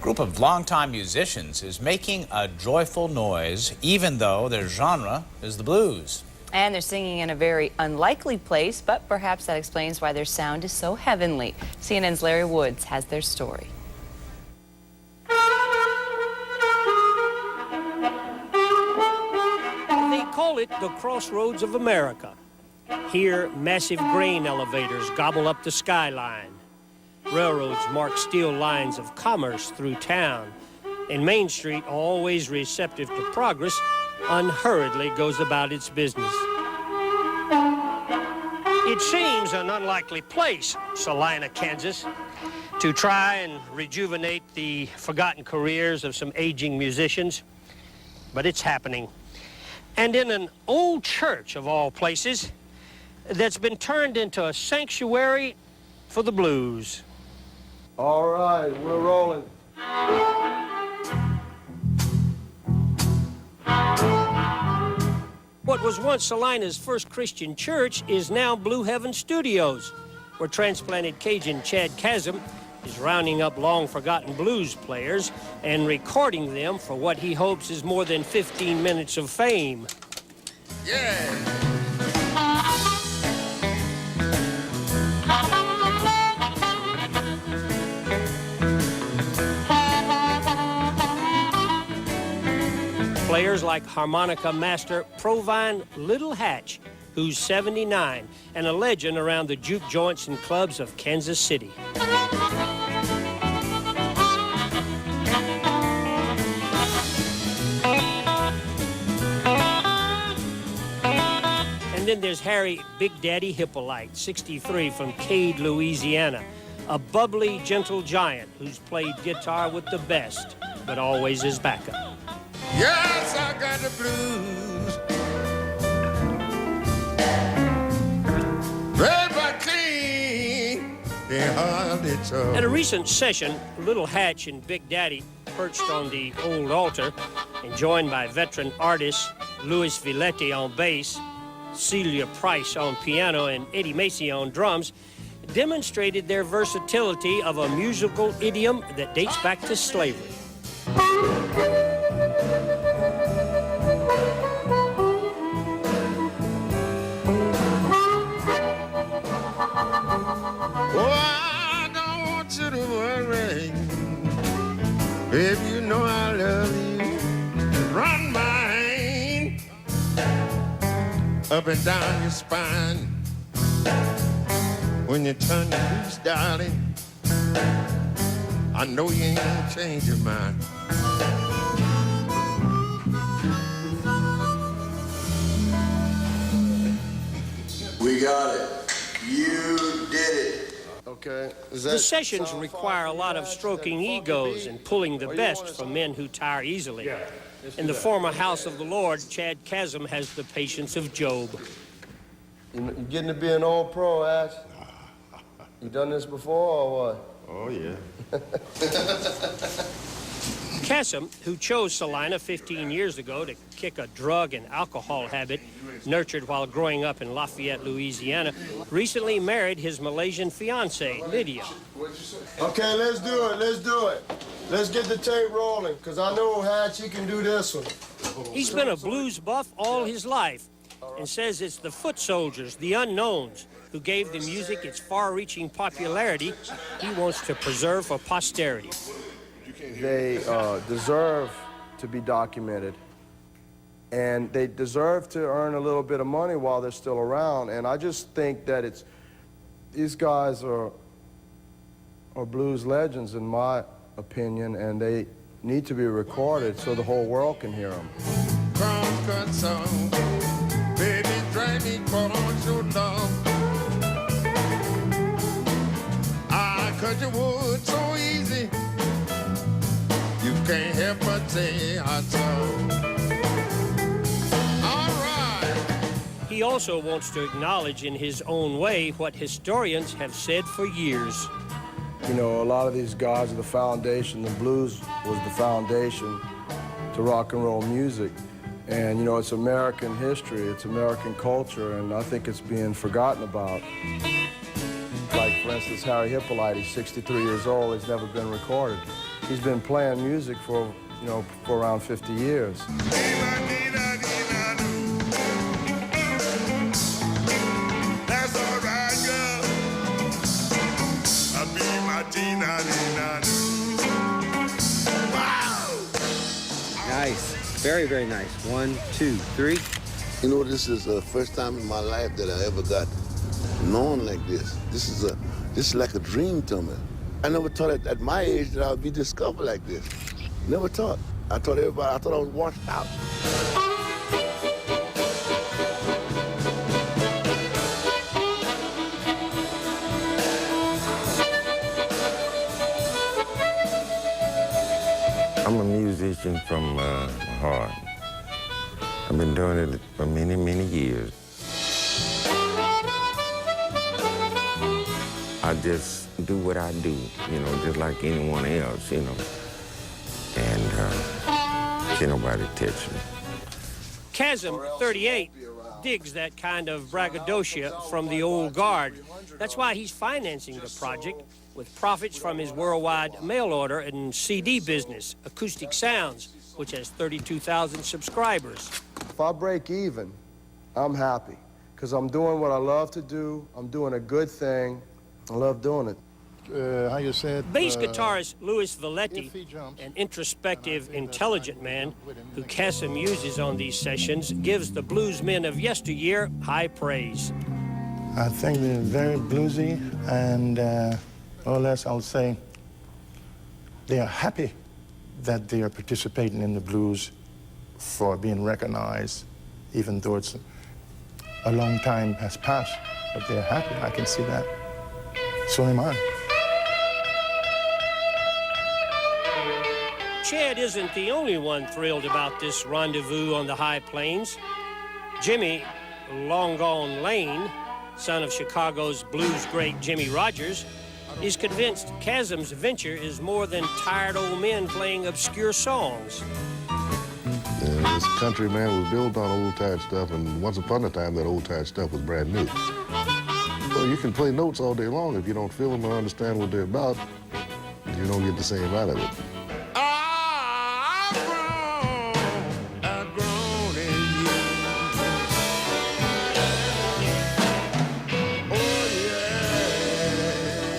group of longtime musicians is making a joyful noise, even though their genre is the blues. And they're singing in a very unlikely place, but perhaps that explains why their sound is so heavenly. CNN's Larry Woods has their story. They call it the crossroads of America. Here, massive grain elevators gobble up the skyline. Railroads mark steel lines of commerce through town. And Main Street, always receptive to progress, unhurriedly goes about its business. It seems an unlikely place, Salina, Kansas, to try and rejuvenate the forgotten careers of some aging musicians. But it's happening. And in an old church, of all places, that's been turned into a sanctuary for the blues. All right, we're rolling. What was once Salina's first Christian church is now Blue Heaven Studios, where transplanted Cajun Chad Chasm is rounding up long-forgotten blues players and recording them for what he hopes is more than 15 minutes of fame. Yeah! Players like harmonica master Provine Little Hatch, who's 79 and a legend around the juke joints and clubs of Kansas City. And then there's Harry Big Daddy Hippolyte, 63, from Cade, Louisiana, a bubbly, gentle giant who's played guitar with the best, but always his backup. Yes, I got the blues. Red but clean, they hardly trouble. At a recent session, Little Hatch and Big Daddy perched on the old altar and joined by veteran artists Louis Villetti on bass, Celia Price on piano, and Eddie Macy on drums, demonstrated their versatility of a musical idiom that dates back to slavery. Baby, you know I love you. Run my hand up and down your spine. When you turn your loose, darling, I know you ain't gonna change your mind. We got it. You did it. Okay. The sessions require a lot of stroking egos and pulling the best from men who tire easily. In the former house of the Lord, Chad Chasm has the patience of Job. You getting to be an old pro, Ash? You done this before or what? Oh, yeah. Chasm, who chose Salina 15 years ago to kick a drug and alcohol habit nurtured while growing up in Lafayette, Louisiana, recently married his Malaysian fiancée, Lydia. Okay, let's do it. Let's get the tape rolling, because I know Hatch, he can do this one. He's been a blues buff all his life and says it's the foot soldiers, the unknowns, who gave the music its far-reaching popularity he wants to preserve for posterity. They deserve to be documented, and they deserve to earn a little bit of money while they're still around. And I just think that these guys are blues legends, in my opinion, and they need to be recorded so the whole world can hear them. Cross-cut song, baby, drag me across your love. I cut your wood so easy. You can't help but say I told. All right. He also wants to acknowledge in his own way what historians have said for years. You know, a lot of these guys are the foundation. The blues was the foundation to rock and roll music. And, you know, it's American history, it's American culture, and I think it's being forgotten about. Like, for instance, Harry Hippolyte, he's 63 years old, he's never been recorded. He's been playing music for, you know, for around 50 years. That's all right, girl. I'll be my wow! Nice. Very, very nice. 1, 2, 3. You know, this is the first time in my life that I ever got known like this. This is like a dream to me. I never thought at my age that I would be discovered like this. Never thought. I thought I was washed out. I'm a musician from my heart. I've been doing it for many, many years. I just do what I do, you know, just like anyone else, you know. And can't nobody touch me. Chasm 38 digs that kind of braggadocio from the old guard. That's why he's financing the project with profits from his worldwide mail order and CD business, Acoustic Sounds, which has 32,000 subscribers. If I break even, I'm happy, because I'm doing what I love to do. I'm doing a good thing. I love doing it. How you said? Bass guitarist Louis Valetti, an introspective, intelligent man who Chasm uses on these sessions, gives the bluesmen of yesteryear high praise. I think they're very bluesy, and more or less I'll say they are happy that they are participating in the blues for being recognized, even though it's a long time has passed, but they're happy. I can see that. So am I. Chad isn't the only one thrilled about this rendezvous on the high plains. Jimmy, long gone Lane, son of Chicago's blues great Jimmy Rogers, is convinced Chasm's venture is more than tired old men playing obscure songs. This country, man, was built on old-time stuff, and once upon a time, that old-time stuff was brand new. Well, you can play notes all day long. If you don't feel them or understand what they're about, you don't get the same out of it.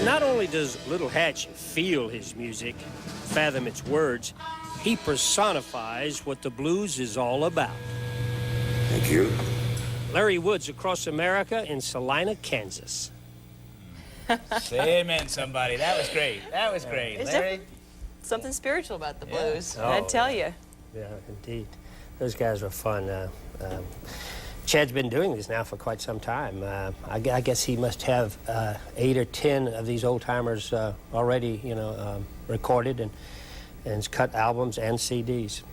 Not only does Little Hatch feel his music, fathom its words, he personifies what the blues is all about. Thank you. Larry Woods across America in Salina, Kansas. Say amen, somebody. That was great. That was great. There's Larry? Something spiritual about the blues, Oh. I'd tell you. Yeah, indeed. Those guys were fun. Chad's been doing this now for quite some time. I guess he must have 8 or 10 of these old-timers already, you know, recorded and has cut albums and CDs.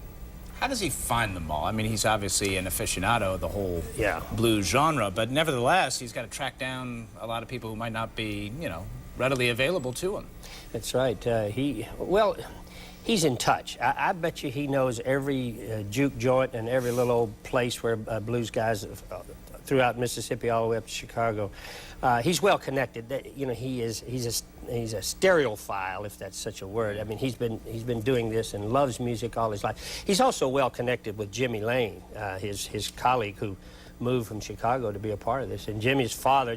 How does he find them all? I mean, he's obviously an aficionado of the whole Yeah. blues genre, but nevertheless, he's got to track down a lot of people who might not be, you know, readily available to him. That's right. He's in touch. I bet you he knows every juke joint and every little old place where blues guys throughout Mississippi all the way up to Chicago. He's well connected. You know, he's a stereophile, if that's such a word. I mean, he's been doing this and loves music all his life. He's also well connected with Jimmy Lane, his colleague who moved from Chicago to be a part of this. And Jimmy's father,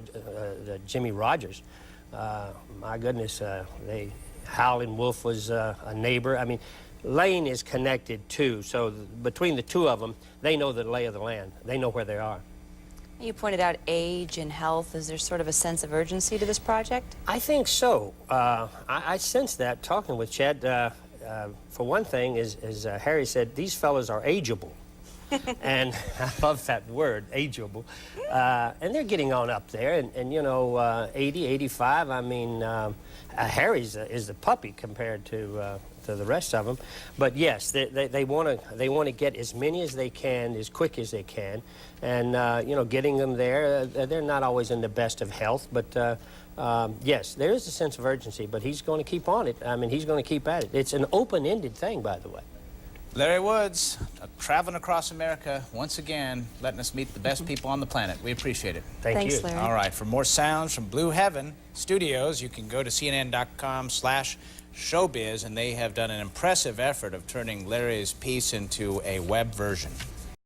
Jimmy Rogers, my goodness, Howlin' Wolf was a neighbor. I mean, Lane is connected too. So between the two of them, they know the lay of the land. They know where they are. You pointed out age and health. Is there sort of a sense of urgency to this project? I think so. I sense that talking with Chad. For one thing, as Harry said, these fellas are ageable. And I love that word, ageable. And they're getting on up there. And you know, 80, 85, I mean, Harry's is the puppy compared to the rest of them. But yes, they want to get as many as they can, as quick as they can. And, you know, getting them there, they're not always in the best of health. But, yes, there is a sense of urgency. But he's going to keep on it. I mean, he's going to keep at it. It's an open-ended thing, by the way. Larry Woods, traveling across America once again, letting us meet the best people on the planet. We appreciate it. Thanks, you. Larry. All right, for more sounds from Blue Heaven Studios, you can go to CNN.com/Jean Showbiz, and they have done an impressive effort of turning Larry's piece into a web version.